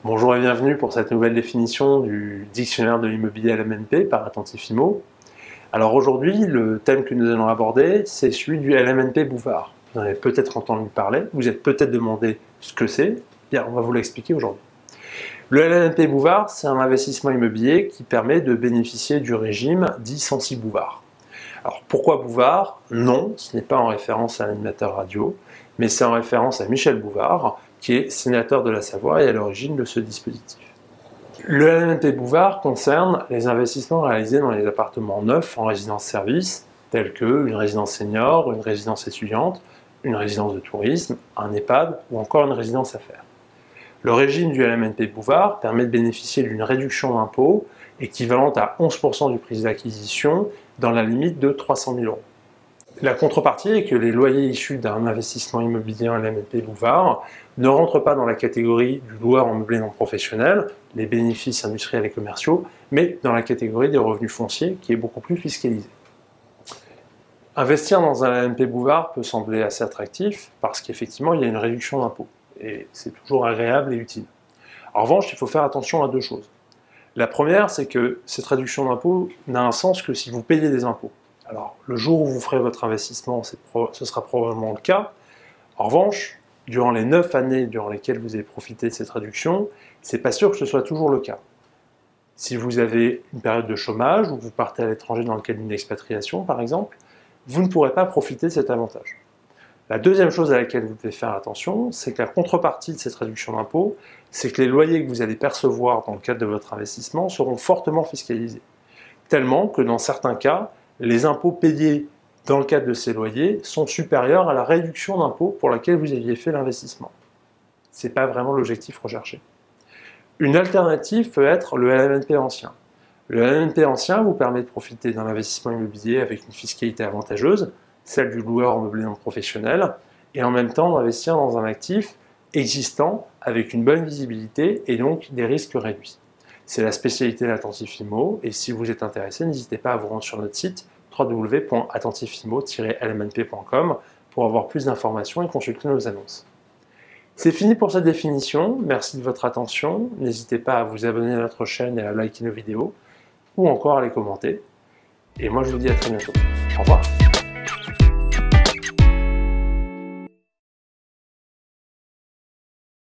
Bonjour et bienvenue pour cette nouvelle définition du dictionnaire de l'immobilier LMNP par Attentif Immo. Alors aujourd'hui, le thème que nous allons aborder, c'est celui du LMNP Bouvard. Vous en avez peut-être entendu parler, vous êtes peut-être demandé ce que c'est. Bien, on va vous l'expliquer aujourd'hui. Le LMNP Bouvard, c'est un investissement immobilier qui permet de bénéficier du régime dit Censi Bouvard. Alors pourquoi Bouvard? Non, ce n'est pas en référence à l'animateur radio, mais c'est en référence à Michel Bouvard, qui est sénateur de la Savoie et à l'origine de ce dispositif. Le LMNP Bouvard concerne les investissements réalisés dans les appartements neufs en résidence-service, tels que une résidence senior, une résidence étudiante, une résidence de tourisme, un EHPAD ou encore une résidence affaires. Le régime du LMNP Bouvard permet de bénéficier d'une réduction d'impôt équivalente à 11% du prix d'acquisition dans la limite de 300 000 €. La contrepartie est que les loyers issus d'un investissement immobilier en LMNP Bouvard ne rentrent pas dans la catégorie du loueur en meublé non professionnel, les bénéfices industriels et commerciaux, mais dans la catégorie des revenus fonciers qui est beaucoup plus fiscalisée. Investir dans un LMNP Bouvard peut sembler assez attractif parce qu'effectivement il y a une réduction d'impôt et c'est toujours agréable et utile. En revanche, il faut faire attention à deux choses. La première, c'est que cette réduction d'impôt n'a un sens que si vous payez des impôts. Alors, le jour où vous ferez votre investissement, ce sera probablement le cas. En revanche, durant les 9 années durant lesquelles vous avez profité de cette réduction, c'est pas sûr que ce soit toujours le cas. Si vous avez une période de chômage ou vous partez à l'étranger dans le cadre d'une expatriation, par exemple, vous ne pourrez pas profiter de cet avantage. La deuxième chose à laquelle vous devez faire attention, c'est que la contrepartie de cette réduction d'impôt, c'est que les loyers que vous allez percevoir dans le cadre de votre investissement seront fortement fiscalisés. Tellement que dans certains cas, les impôts payés dans le cadre de ces loyers sont supérieurs à la réduction d'impôt pour laquelle vous aviez fait l'investissement. Ce n'est pas vraiment l'objectif recherché. Une alternative peut être le LMNP ancien. Le LMNP ancien vous permet de profiter d'un investissement immobilier avec une fiscalité avantageuse, celle du loueur en meublé non professionnel, et en même temps d'investir dans un actif existant avec une bonne visibilité et donc des risques réduits. C'est la spécialité de l'Attentif Immo, et si vous êtes intéressé, n'hésitez pas à vous rendre sur notre site www.attentifimmo-lmnp.com pour avoir plus d'informations et consulter nos annonces. C'est fini pour cette définition, merci de votre attention, n'hésitez pas à vous abonner à notre chaîne et à liker nos vidéos, ou encore à les commenter, et moi je vous dis à très bientôt. Au revoir.